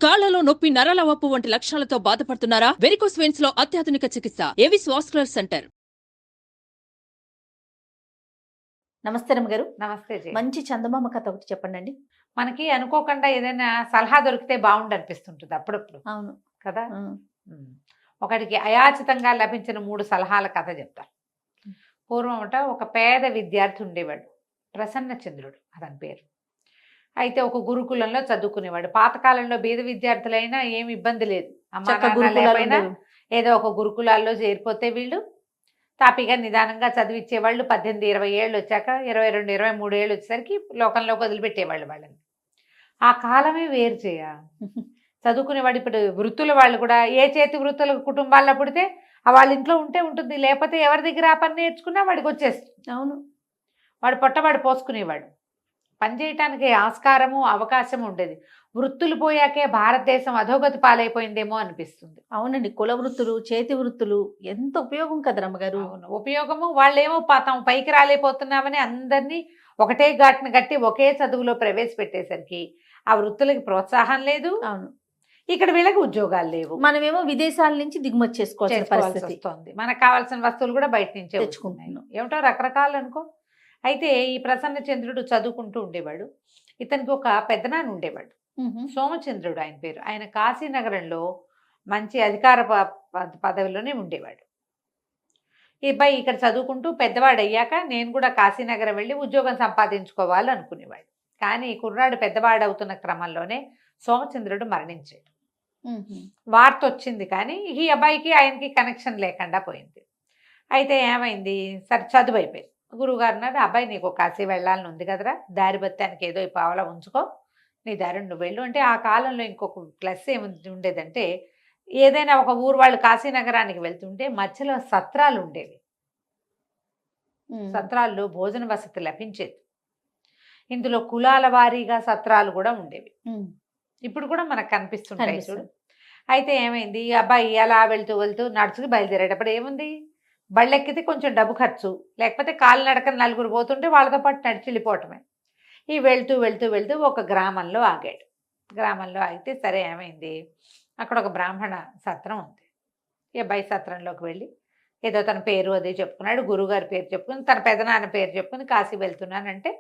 కాళ్లలో నొప్పి, నరాల వాపు వంటి లక్షణాలతో బాధపడుతున్నారా? వెరికోస్ వెయిన్స్ లో అత్యాధునిక చికిత్స ఏవిస్ వాస్కులర్ సెంటర్. నమస్తే రమ్మగారు. నమస్తే జీ. మంచి చందమామ కథ ఒకటి చెప్పండి. మనకి అనుకోకుండా ఏదైనా సలహా దొరికితే బాగుండు అనిపిస్తుంటుంది అప్పుడప్పుడు. అవును కదా. ఒకటికి అయాచితంగా లభించిన 3 సలహాల కథ చెప్తాను. పూర్వమట ఒక పేద విద్యార్థి ఉండేవాడు, ప్రసన్నచంద్రుడు అతని పేరు. అయితే ఒక గురుకులంలో చదువుకునేవాడు. పాతకాలంలో బీద విద్యార్థులైనా ఏమి ఇబ్బంది లేదు, అమ్మా నాన్న లేకపోయినా ఏదో ఒక గురుకులాల్లో చేరిపోతే వీళ్ళు తాపిగా నిదానంగా చదివిచ్చేవాళ్ళు. 18-20 ఏళ్ళు వచ్చాక 22-23 ఏళ్ళు వచ్చేసరికి లోకంలోకి వదిలిపెట్టేవాళ్ళు వాళ్ళని. ఆ కాలమే వేరు చేయ. చదువుకునేవాడు. ఇప్పుడు వృత్తుల వాళ్ళు కూడా ఏ చేతి వృత్తుల కుటుంబాల్లో పుడితే వాళ్ళ ఇంట్లో ఉంటే ఉంటుంది, లేకపోతే ఎవరి దగ్గర ఆ పని నేర్చుకున్నా వాడికి వచ్చేస్తుంది. అవును. వాడు పొట్టవాడు పోసుకునేవాడు. పనిచేయటానికి ఆస్కారము అవకాశం ఉండేది. వృత్తులు పోయాకే భారతదేశం అధోగతి పాలైపోయిందేమో అనిపిస్తుంది. అవునండి. కుల వృత్తులు, చేతి వృత్తులు ఎంత ఉపయోగం కదా రమ్మగారు. అవును, ఉపయోగము. వాళ్ళేమో తాము పైకి రాలేకపోతున్నామని అందరినీ ఒకటే ఘాట్ను కట్టి ఒకే చదువులో ప్రవేశపెట్టేసరికి ఆ వృత్తులకి ప్రోత్సాహం లేదు. అవును. ఇక్కడ వీళ్ళకి ఉద్యోగాలు లేవు. మనమేమో విదేశాల నుంచి దిగుమతి చేసుకోవాల్సిన పరిస్థితి వస్తుంది. మనకు కావాల్సిన వస్తువులు కూడా బయట నుంచే తెచ్చుకుంటున్నాయి. ఏమిటో రకరకాలు అనుకో. అయితే ఈ ప్రసన్నచంద్రుడు చదువుకుంటూ ఉండేవాడు. ఇతనికి ఒక పెద్దనాన్న ఉండేవాడు, సోమచంద్రుడు ఆయన పేరు. ఆయన కాశీనగరంలో మంచి అధికార పదవిలోనే ఉండేవాడు. ఈ అబ్బాయి ఇక్కడ చదువుకుంటూ పెద్దవాడు అయ్యాక నేను కూడా కాశీనగరం వెళ్ళి ఉద్యోగం సంపాదించుకోవాలి అనుకునేవాడు. కానీ కుర్రాడు పెద్దవాడు అవుతున్న క్రమంలోనే సోమచంద్రుడు మరణించాడు. వార్త వచ్చింది కానీ ఈ అబ్బాయికి ఆయనకి కనెక్షన్ లేకుండా పోయింది. అయితే ఏమైంది, సరే చదువు అయిపోయింది. గురువుగారు అన్నారు, అబ్బాయి నీకు కాశీ వెళ్ళాలని ఉంది కదరా, దారి బత్తానికి ఏదో ఈ పావలా ఉంచుకో, నీ దారి నువ్వు వెళ్ళు అంటే. ఆ కాలంలో ఇంకొక ప్లస్ ఏమి ఉండేదంటే, ఏదైనా ఒక ఊరు వాళ్ళు కాశీనగరానికి వెళ్తుంటే మధ్యలో సత్రాలు ఉండేవి. సత్రాల్లో భోజన వసతి లభించేది. ఇందులో కులాల వారీగా సత్రాలు కూడా ఉండేవి. ఇప్పుడు కూడా మనకు కనిపిస్తుంటాయి చూడు. అయితే ఏమైంది, అబ్బాయి అలా వెళ్తూ వెళ్తూ నడుచుకు బయలుదేరేటప్పుడు ఏముంది, బళ్ళెక్కితే కొంచెం డబ్బు ఖర్చు, లేకపోతే కాలు నడక నలుగురు పోతుంటే వాళ్ళతో పాటు నడిచి వెళ్ళిపోవటమే. ఈ వెళ్తూ వెళ్తూ వెళ్తూ ఒక గ్రామంలో ఆగాడు. గ్రామంలో ఆగితే సరే ఏమైంది, అక్కడ ఒక బ్రాహ్మణ సత్రం ఉంది. ఈ అబ్బాయి సత్రంలోకి వెళ్ళి ఏదో తన పేరు అది చెప్పుకున్నాడు, గురువుగారి పేరు చెప్పుకుని, తన పెదనాన్న పేరు చెప్పుకుని కాశీ వెళ్తున్నానంటే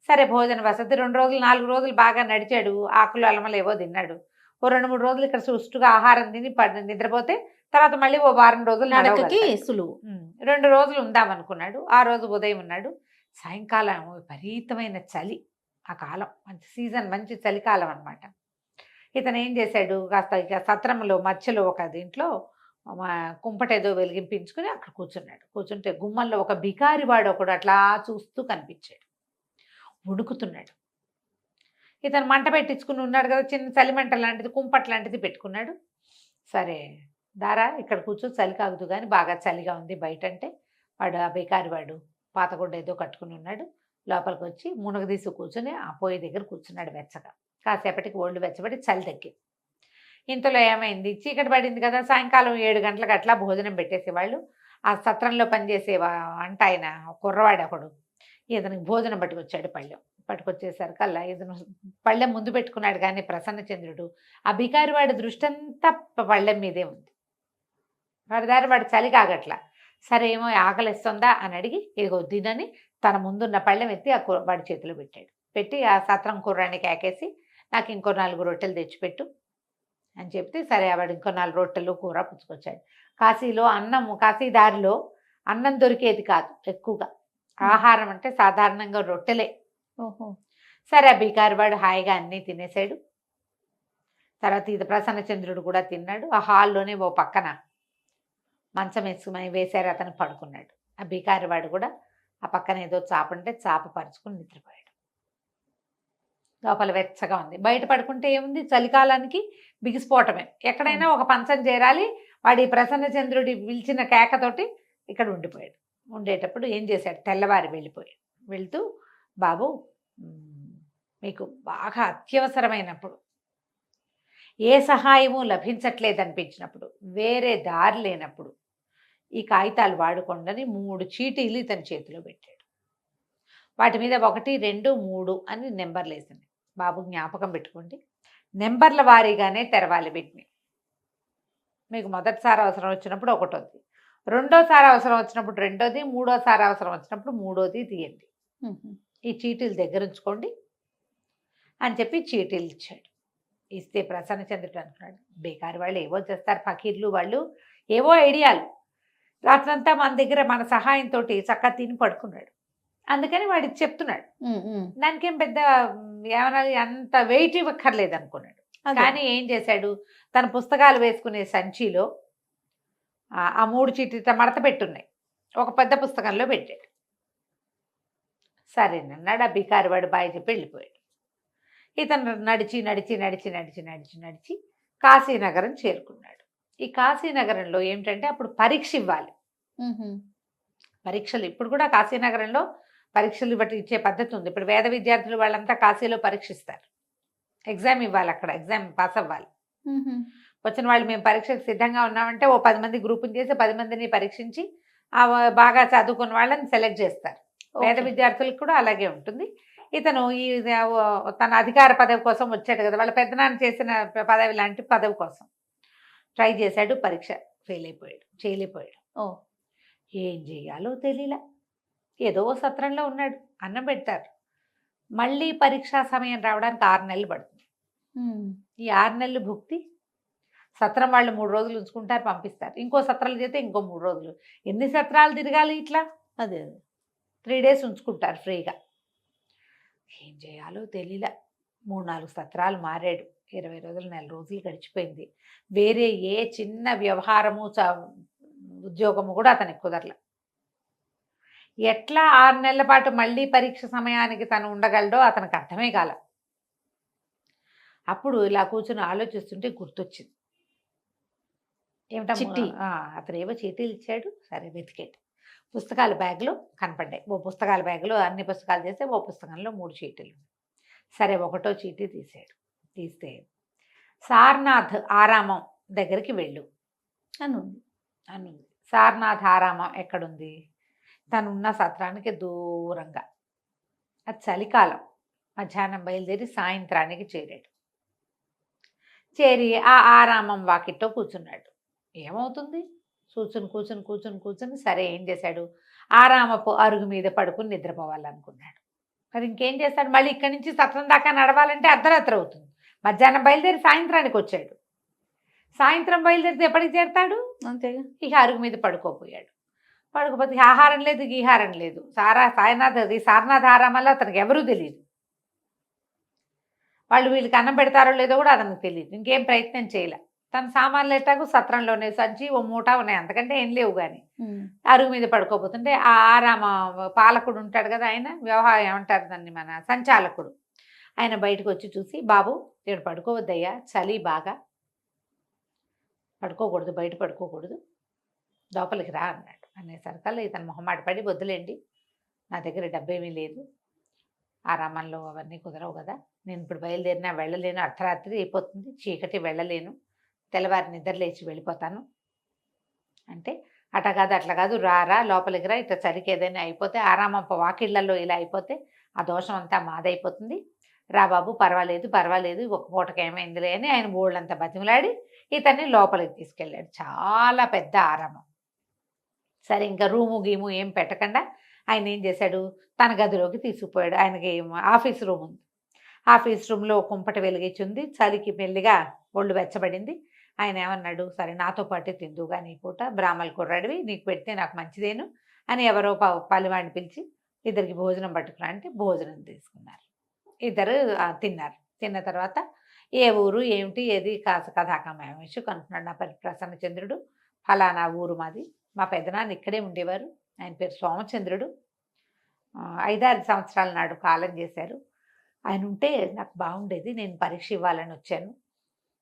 సరే భోజన వసతి 2 రోజులు 4 రోజులు బాగా నడిచాడు. ఆకులు అలమలు ఏవో తిన్నాడు. ఓ 2-3 రోజులు ఇక్కడ సుష్టుగా ఆహారం తిని నిద్రపోతే తర్వాత మళ్ళీ ఓ వారం రోజులు నడకకి సులువు. 2 రోజులు ఉందామనుకున్నాడు. ఆ రోజు ఉదయం ఉన్నాడు. సాయంకాలం విపరీతమైన చలి. ఆ కాలం మంచి సీజన్, మంచి చలికాలం అనమాట. ఇతను ఏం చేశాడు, కాస్త ఇక సత్రంలో మధ్యలో ఒక దీంట్లో కుంపటేదో వెలిగింపించుకుని అక్కడ కూర్చున్నాడు. కూర్చుంటే గుమ్మంలో ఒక బికారి వాడు ఒకడు అట్లా చూస్తూ కనిపించాడు. ఉడుకుతున్నాడు. ఇతను మంట పెట్టించుకుని ఉన్నాడు కదా, చిన్న చలిమంట లాంటిది, కుంపట్ లాంటిది పెట్టుకున్నాడు. సరే దారా ఇక్కడ కూర్చో, చలి కాగుతూ కానీ బాగా చలిగా ఉంది బయట అంటే, వాడు ఆ బికారి వాడు పాతగుడ్డ ఏదో కట్టుకుని ఉన్నాడు. లోపలికి వచ్చి మునగదీసి కూర్చొని ఆ పొయ్యి దగ్గర కూర్చున్నాడు వెచ్చగా. కాసేపటికి ఒళ్ళు వెచ్చబడి చలి తగ్గింది. ఇంతలో ఏమైంది, చీకటి పడింది కదా, సాయంకాలం 7 గంటలకు అట్లా భోజనం పెట్టేసేవాళ్ళు. ఆ సత్రంలో పనిచేసే వంట ఆయన కుర్రవాడు ఒకడు ఇతనికి భోజనం పట్టుకొచ్చాడు. పట్టుకొచ్చేసరికల్లా ఇతను పళ్ళెం ముందు పెట్టుకున్నాడు. కానీ ప్రసన్నచంద్రుడు ఆ బికారి వాడి దృష్టి అంతా పళ్ళెం మీదే ఉంది. వాడి దారి వాడు చలి కాగట్లా. సరే ఏమో ఆకలిస్తుందా అని అడిగి ఇదిగో తినని తన ముందున్న పళ్ళెం ఎత్తి ఆ వాడి చేతిలో పెట్టాడు. పెట్టి ఆ సత్రం కుర్రాన్ని కేకేసి నాకు ఇంకో 4 రొట్టెలు తెచ్చిపెట్టు అని చెప్తే సరే వాడు ఇంకో 4 రొట్టెలు కూర పుచ్చుకొచ్చాడు. కాశీలో కాశీ దారిలో అన్నం దొరికేది కాదు ఎక్కువగా. ఆహారం అంటే సాధారణంగా రొట్టెలే. సరే ఆ బికారి వాడు హాయిగా అన్నీ తినేసాడు. తర్వాత ఇది ప్రసన్నచంద్రుడు కూడా తిన్నాడు. ఆ హాల్లోనే ఓ పక్కన మంచం వేశారు, అతను పడుకున్నాడు. ఆ బికారి వాడు కూడా ఆ పక్కన ఏదో చాప ఉంటే చాప పరుచుకుని నిద్రపోయాడు. లోపల వెచ్చగా ఉంది. బయట పడుకుంటే ఏముంది, చలికాలానికి బిగిసిపోవటమే. ఎక్కడైనా ఒక పంచం చేరాలి. వాడి ప్రసన్నచంద్రుడి పిలిచిన కేకతోటి ఇక్కడ ఉండిపోయాడు. ఉండేటప్పుడు ఏం చేశాడు, తెల్లవారి వెళ్తూ బాబు మీకు బాగా అత్యవసరమైనప్పుడు, ఏ సహాయము లభించట్లేదనిపించినప్పుడు, వేరే దారి లేనప్పుడు ఈ కాగితాలు వాడుకోండి 3 చీటీలు ఇతని చేతిలో పెట్టాడు. వాటి మీద 1, 2, 3 అని నెంబర్లు వేసింది. బాబు జ్ఞాపకం పెట్టుకోండి, నెంబర్ల వారీగానే తెరవాలి వీటిని. మీకు మొదటిసారి అవసరం వచ్చినప్పుడు ఒకటోది, రెండోసారి అవసరం వచ్చినప్పుడు రెండోది, మూడోసారి అవసరం వచ్చినప్పుడు మూడోది తీయండి. ఈ చీటీలు దగ్గర ఉంచుకోండి అని చెప్పి చీటీలు ఇచ్చాడు. ఇస్తే ప్రసన్నచంద్రుడు అనుకున్నాడు, బేకారి వాళ్ళు ఏవో చేస్తారు, ఫకీర్లు వాళ్ళు ఏవో ఐడియాలు. రాత్రంతా మన దగ్గర మన సహాయంతో చక్కగా తిని పడుకున్నాడు. అందుకని వాడికి చెప్తున్నాడు. దానికేం పెద్ద ఏమన్నా అంత వెయిట్ ఇవ్వక్కర్లేదు అనుకున్నాడు. కానీ ఏం చేశాడు, తన పుస్తకాలు వేసుకునే సంచిలో ఆ 3 చీటీలతో మడత పెట్టున్నాయి ఒక పెద్ద పుస్తకంలో పెట్టాడు. సరేనన్నాడు. ఆ బికారి వాడు బాయ్ చెప్పి వెళ్ళిపోయాడు. ఇతను నడిచి నడిచి నడిచి నడిచి నడిచి నడిచి కాశీనగరం చేరుకున్నాడు. ఈ కాశీనగరంలో ఏమిటంటే అప్పుడు పరీక్ష ఇవ్వాలి. పరీక్షలు ఇప్పుడు కూడా కాశీనగరంలో పరీక్షలు బట్టి ఇచ్చే పద్ధతి ఉంది. ఇప్పుడు వేద విద్యార్థులు వాళ్ళంతా కాశీలో పరీక్షిస్తారు. ఎగ్జామ్ ఇవ్వాలి, అక్కడ ఎగ్జామ్ పాస్ అవ్వాలి. వచ్చిన వాళ్ళు మేము పరీక్షకు సిద్ధంగా ఉన్నామంటే ఓ 10 మంది గ్రూపుని చేసి 10 మందిని పరీక్షించి బాగా చదువుకున్న వాళ్ళని సెలెక్ట్ చేస్తారు. వేద విద్యార్థులకు కూడా అలాగే ఉంటుంది. ఇతను ఈ తన అధికార పదవి కోసం వచ్చాడు కదా, వాళ్ళ పెద్దనాన్న చేసిన పదవి లాంటి పదవి కోసం ట్రై చేశాడు. పరీక్ష ఫెయిల్ అయిపోయాడు, చేయలేకపోయాడు. ఏం చేయాలో తెలియలా. ఏదో సత్రంలో ఉన్నాడు, అన్నం పెడతారు. మళ్ళీ పరీక్షా సమయం రావడానికి 6 నెలలు పడుతుంది. ఈ 6 నెలలు భుక్తి సత్రం వాళ్ళు 3 రోజులు ఉంచుకుంటారు, పంపిస్తారు. ఇంకో సత్రాలు చేస్తే ఇంకో 3 రోజులు. ఎన్ని సత్రాలు తిరగాలి ఇట్లా? అదే 3 డేస్ ఉంచుకుంటారు ఫ్రీగా. ఏం చేయాలో తెలియలా. 3-4 సత్రాలు మారాడు. 20 రోజులు, 1 నెల రోజులు గడిచిపోయింది. వేరే ఏ చిన్న వ్యవహారము ఉద్యోగము కూడా అతనికి కుదరల. ఎట్లా 6 నెలల పాటు మళ్ళీ పరీక్ష సమయానికి తను ఉండగలడో అతనికి అర్థమే కాల. అప్పుడు ఇలా కూర్చొని ఆలోచిస్తుంటే గుర్తొచ్చింది. ఏమిటా, అతను ఏవో చీటీలు ఇచ్చాడు. సరే వెతికేట పుస్తకాల బ్యాగ్లో కనపడ్డాయి. ఓ పుస్తకాల బ్యాగ్లో అన్ని పుస్తకాలు చేస్తే ఓ పుస్తకంలో 3 చీటీలు. సరే ఒకటో చీటీ తీసాడు. తీస్తే సారనాథ్ ఆరామం దగ్గరికి వెళ్ళు అనుంది. సారనాథ్ ఆరామం ఎక్కడుంది? తనున్న సత్రానికి దూరంగా. అది చలికాలం. మధ్యాహ్నం బయలుదేరి సాయంత్రానికి చేరాడు. చేరి ఆ ఆరామం వాకిట్లో కూర్చున్నాడు. ఏమవుతుంది, కూర్చుని సరే ఏం చేశాడు, ఆరామపు అరుగు మీద పడుకుని నిద్రపోవాలనుకున్నాడు. మరి ఇంకేం చేస్తాడు, మళ్ళీ ఇక్కడి నుంచి సత్రం దాకా నడవాలంటే అర్ధరాత్రి అవుతుంది. మధ్యాహ్నం బయలుదేరి సాయంత్రానికి వచ్చాడు. సాయంత్రం బయలుదేరితే ఎప్పటికి చేరుతాడు? అంతేగా. ఇక అరుగు మీద పడుకోపోయాడు. పడుకోపోతే ఆహారం లేదు, గీహారం లేదు. సారనాథ్ ఆరామంలో అతనికి ఎవరూ తెలియదు. వాళ్ళు వీళ్ళకి అన్నం పెడతారో లేదో కూడా అతనికి తెలియదు. ఇంకేం ప్రయత్నం చేయలే. తన సామాన్లు ఎట్టాకు సత్రంలోనే సంచి ఓ మూట ఉన్నాయి, అంతకంటే ఏం లేవు. కానీ అరుగు మీద పడుకోబోతుంటే ఆ ఆరామ పాలకుడు ఉంటాడు కదా, ఆయన వ్యవహారం ఏమంటారు దాన్ని, మన సంచాలకుడు, ఆయన బయటకు వచ్చి చూసి, బాబు ఇక్కడ పడుకోవద్దయ్యా, చలి బాగా, పడుకోకూడదు, బయట పడుకోకూడదు, లోపలికి రా అన్నాడు. అనేసరికల్లా ఇతను మొహమాట పడి, వద్దులేండి నా దగ్గర డబ్బేమీ లేదు, ఆరామంలో అవన్నీ కుదరవు కదా, నేను ఇప్పుడు బయలుదేరినా వెళ్ళలేను, అర్ధరాత్రి అయిపోతుంది, చీకటి వెళ్ళలేను, తెల్లవారి నిద్ర లేచి వెళ్ళిపోతాను అంటే, అట్లా కాదు అట్లా కాదు, రారా లోపలికి రా, ఇట్లా చలికి ఏదైనా అయిపోతే ఆరామప్ప వాకిళ్లలో ఇలా అయిపోతే ఆ దోషం అంతా మాదైపోతుంది, రా బాబు పర్వాలేదు ఒక పూటకి ఏమైందిలే అని ఆయన బోళ్ళంతా బతిమలాడి ఇతన్ని లోపలికి తీసుకెళ్ళాడు. చాలా పెద్ద ఆరామం. సరే ఇంకా రూము గీము ఏం పెట్టకుండా ఆయన ఏం చేశాడు, తన గదిలోకి తీసుకుపోయాడు. ఆయనకి ఆఫీస్ రూమ్ ఉంది. ఆఫీస్ రూమ్లో కుంపటి వెలిగించింది. చలికి మెల్లిగా ఒళ్ళు వెచ్చబడింది. ఆయన ఏమన్నాడు, సరే నాతో పాటే తిందుగా నీ పూట, బ్రాహ్మణ కుర్రాడివి, నీకు పెడితే నాకు మంచిదేను అని ఎవరో పలివాడిని పిలిచి ఇద్దరికి భోజనం పట్టుకురా అంటే భోజనం తీసుకున్నారు. ఇద్దరు తిన్నారు. తిన్న తర్వాత ఏ ఊరు ఏమిటి ఏది కథాకమేషు కనుక్కున్నాడు. నా పేరు ప్రసన్నచంద్రుడు, ఫలానా ఊరు మాది, మా పెద్దనాన్న ఇక్కడే ఉండేవారు, ఆయన పేరు సోమచంద్రుడు, 5-6 సంవత్సరాల నాడు కాలం చేశారు, ఆయన ఉంటే నాకు బాగుండేది, నేను పరీక్ష ఇవ్వాలని వచ్చాను,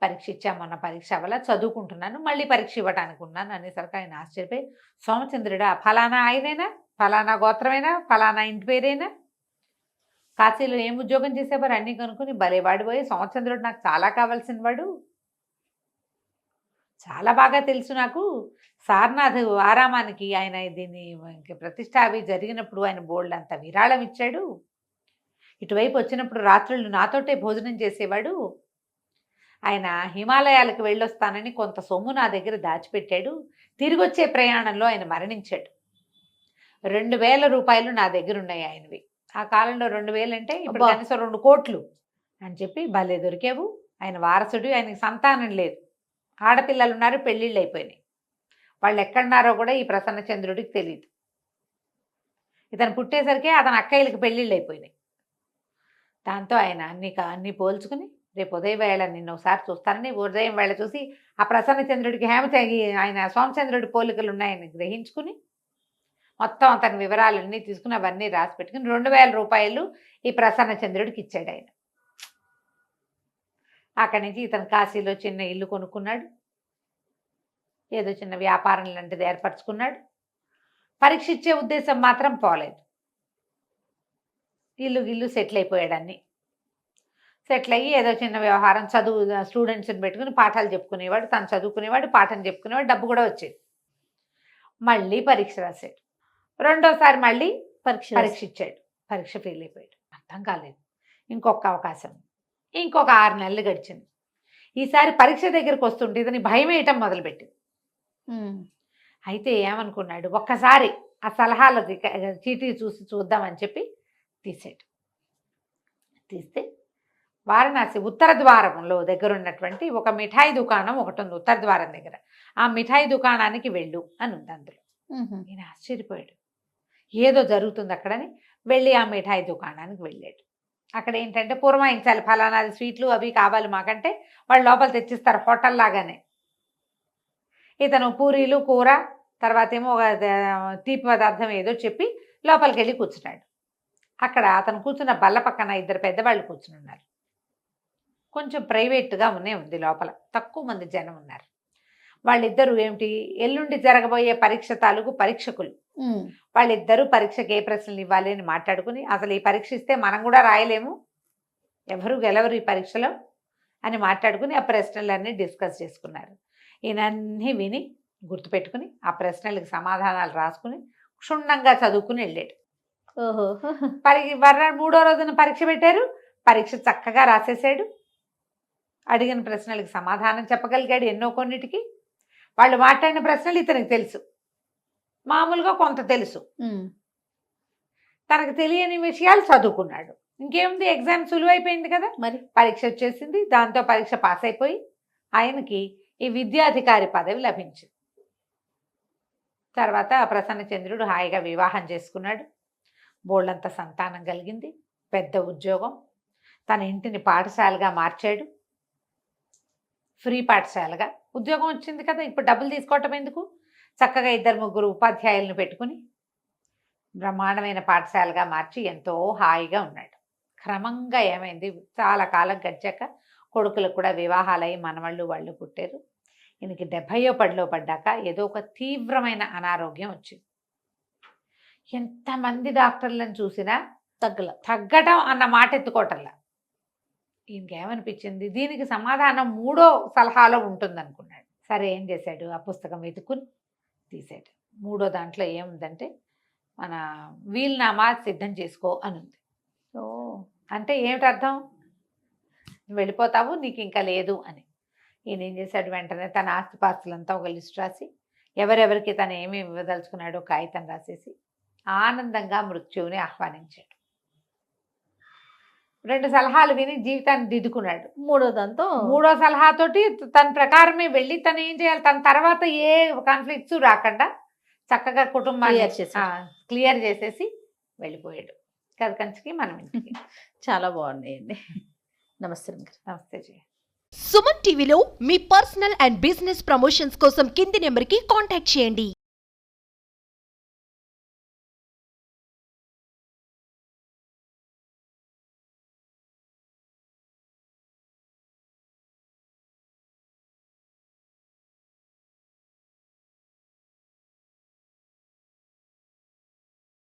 పరీక్ష ఇచ్చామన్న పరీక్ష అవ్వాల, చదువుకుంటున్నాను, మళ్ళీ పరీక్ష ఇవ్వడానికి ఉన్నాను అనేసరికి ఆయన ఆశ్చర్యపోయి, సోమచంద్రుడా ఫలానా ఆయనేనా, ఫలానా గోత్రమేనా, ఫలానా ఇంటి పేరేనా, కాశీలో ఏం ఉద్యోగం చేసేవారు అన్నీ కనుక్కొని భలేవాడు పోయి, సోమచంద్రుడు నాకు చాలా కావాల్సిన వాడు, చాలా బాగా తెలుసు నాకు, సారనాథ్ ఆరామానికి ఆయన దీన్ని ప్రతిష్ట అవి జరిగినప్పుడు ఆయన బోల్డ్ అంత విరాళం ఇచ్చాడు, ఇటువైపు వచ్చినప్పుడు రాత్రులు నాతోటే భోజనం చేసేవాడు, ఆయన హిమాలయాలకు వెళ్ళొస్తానని కొంత సొమ్ము నా దగ్గర దాచిపెట్టాడు. తిరిగి వచ్చే ప్రయాణంలో ఆయన మరణించాడు. 2,000 రూపాయలు నా దగ్గర ఉన్నాయి ఆయనవి. ఆ కాలంలో 2,000 అంటే ఇప్పుడు అబ్బా. కనీసం 2 కోట్లు అని చెప్పి భలే దొరికావు. ఆయన వారసుడు, ఆయనకి సంతానం లేదు, ఆడపిల్లలు ఉన్నారు, పెళ్ళిళ్ళు అయిపోయినాయి. వాళ్ళు ఎక్కడున్నారో కూడా ఈ ప్రసన్నచంద్రుడికి తెలియదు. ఇతను పుట్టేసరికి అతని అక్కయ్యలకి పెళ్ళిళ్ళు అయిపోయినాయి. దాంతో ఆయన అన్ని పోల్చుకుని రేపు ఉదయం వేళ నిన్ను ఒకసారి చూస్తానని ఉదయం వేళ చూసి ఆ ప్రసన్నచంద్రుడికి ఆయన సోమచంద్రుడి పోలికలు ఉన్నాయని గ్రహించుకుని మొత్తం అతని వివరాలన్నీ తీసుకుని అవన్నీ రాసి పెట్టుకుని 2,000 రూపాయలు ఈ ప్రసన్నచంద్రుడికి ఇచ్చాడు ఆయన. అక్కడి నుంచి ఇతను కాశీలో చిన్న ఇల్లు కొనుక్కున్నాడు, ఏదో చిన్న వ్యాపారం లాంటిది ఏర్పరచుకున్నాడు. పరీక్ష ఇచ్చే ఉద్దేశం మాత్రం పోలేదు. ఇల్లు సెటిల్ అయిపోయాడు. అన్నీ సెటిల్ అయ్యి ఏదో చిన్న వ్యవహారం, చదువు స్టూడెంట్స్ని పెట్టుకుని పాఠాలు చెప్పుకునేవాడు, తను చదువుకునేవాడు, పాఠం చెప్పుకునేవాడు, డబ్బు కూడా వచ్చేది. మళ్ళీ పరీక్ష రాశాడు. రెండోసారి మళ్ళీ పరీక్ష ఇచ్చాడు. పరీక్ష ఫెయిల్ అయిపోయాడు. అర్థం కాలేదు. ఇంకొక అవకాశం, ఇంకొక 6 నెలలు గడిచింది. ఈసారి పరీక్ష దగ్గరికి వస్తుంటే ఇతని భయం వేయటం మొదలుపెట్టింది. అయితే ఏమనుకున్నాడు, ఒక్కసారి ఆ సలహాల చీటీ చూద్దామని చెప్పి తీసాడు. తీస్తే వారణాసి ఉత్తర ద్వారంలో దగ్గర ఉన్నటువంటి ఒక మిఠాయి దుకాణం ఒకటి ఉంది. ఉత్తర ద్వారం దగ్గర ఆ మిఠాయి దుకాణానికి వెళ్ళు అని ఉంది అందులో. నేను ఆశ్చర్యపోయాడు, ఏదో జరుగుతుంది అక్కడని వెళ్ళి ఆ మిఠాయి దుకాణానికి వెళ్ళాడు. అక్కడ ఏంటంటే పురమాయించాలి, ఫలానాది స్వీట్లు అవి కావాలి మాకంటే వాళ్ళు లోపల తెచ్చిస్తారు హోటల్ లాగానే. ఇతను పూరీలు, కూర, తర్వాత ఏమో ఒక తీపి పదార్థం ఏదో చెప్పి లోపలికి వెళ్ళి కూర్చున్నాడు. అక్కడ అతను కూర్చున్న బల్ల పక్కన 2 పెద్దవాళ్ళు కూర్చుని ఉన్నారు. కొంచెం ప్రైవేట్గా ఉంది లోపల, తక్కువ మంది జనం ఉన్నారు. వాళ్ళిద్దరూ ఏమిటి, ఎల్లుండి జరగబోయే పరీక్ష తాలూకు పరీక్షకులు. వాళ్ళిద్దరూ పరీక్షకు ఏ ప్రశ్నలు ఇవ్వాలి అని మాట్లాడుకుని, అసలు ఈ పరీక్ష ఇస్తే మనం కూడా రాయలేము, ఎవరు గెలవరు ఈ పరీక్షలో అని మాట్లాడుకుని ఆ ప్రశ్నలన్నీ డిస్కస్ చేసుకున్నారు. ఈయనన్నీ విని గుర్తుపెట్టుకుని ఆ ప్రశ్నలకు సమాధానాలు రాసుకుని క్షుణ్ణంగా చదువుకుని వెళ్ళాడు. ఓహో. 3వ రోజున పరీక్ష పెట్టారు. పరీక్ష చక్కగా రాసేసాడు. అడిగిన ప్రశ్నలకు సమాధానం చెప్పగలిగాడు. ఎన్నో కొన్నిటికి వాళ్ళు మాట్లాడిన ప్రశ్నలు ఇతనికి తెలుసు, మామూలుగా కొంత తెలుసు. తనకు తెలియని విషయాలు చదువుకున్నాడు. ఇంకేముంది, ఎగ్జామ్ సులువైపోయింది కదా, మరి పరీక్ష వచ్చేసింది. దాంతో పరీక్ష పాస్ అయిపోయి ఆయనకి ఈ విద్యాధికారి పదవి లభించింది. తర్వాత ప్రసన్నచంద్రుడు హాయిగా వివాహం చేసుకున్నాడు. బోళ్ళంత సంతానం కలిగింది, పెద్ద ఉద్యోగం. తన ఇంటిని పాఠశాలగా మార్చాడు. ఫ్రీ పాఠశాలగా ఉద్యోగం వచ్చింది కదా, ఇప్పుడు డబ్బులు తీసుకోవటం ఎందుకు, చక్కగా 2-3 ఉపాధ్యాయులను పెట్టుకుని బ్రహ్మాండమైన పాఠశాలగా మార్చి ఎంతో హాయిగా ఉన్నాడు. క్రమంగా ఏమైంది, చాలా కాలం గడిచాక కొడుకులకు కూడా వివాహాలయ్యి మనవాళ్ళు వాళ్ళు పుట్టారు. ఈయనకి 70వ పడిలో పడ్డాక ఏదో ఒక తీవ్రమైన అనారోగ్యం వచ్చింది. ఎంతమంది డాక్టర్లను చూసినా తగ్గటం అన్న మాట ఎత్తుకోవటంలా. ఈయనకేమనిపించింది, దీనికి సమాధానం 3వ సలహాలో ఉంటుంది అనుకున్నాడు. సరే ఏం చేశాడు, ఆ పుస్తకం వెతుకుని తీసాడు. 3వ దాంట్లో ఏముందంటే, మన వీలునామా సిద్ధం చేసుకో అని ఉంది. అంటే ఏమిటి అర్థం, వెళ్ళిపోతావు, నీకు ఇంకా లేదు అని. ఈయన ఏం చేశాడు, వెంటనే తన ఆస్తిపాస్తులంతా ఒక లిస్ట్ రాసి ఎవరెవరికి తను ఏమేమి ఇవ్వదలుచుకున్నాడో కాగితం రాసేసి ఆనందంగా మృత్యువుని ఆహ్వానించాడు. 2 సలహాలు విని జీవితాన్ని దిద్దుకున్నాడు. 3వ సలహాతోటి తన ప్రకారమే వెళ్ళి తను ఏం చేయాలి, తన తర్వాత ఏ కాన్ఫ్లిక్ట్స్ రాకుండా చక్కగా కుటుంబాన్ని క్లియర్ చేసేసి వెళ్ళిపోయాడు. కంచికి మనం ఇంటికి. చాలా బాగున్నాయండి. నమస్తే. నమస్తే జయ. సుమన్ టీవీలో మీ పర్సనల్ అండ్ బిజినెస్ ప్రమోషన్స్ కోసం కింది నెంబర్కి కాంటాక్ట్ చేయండి.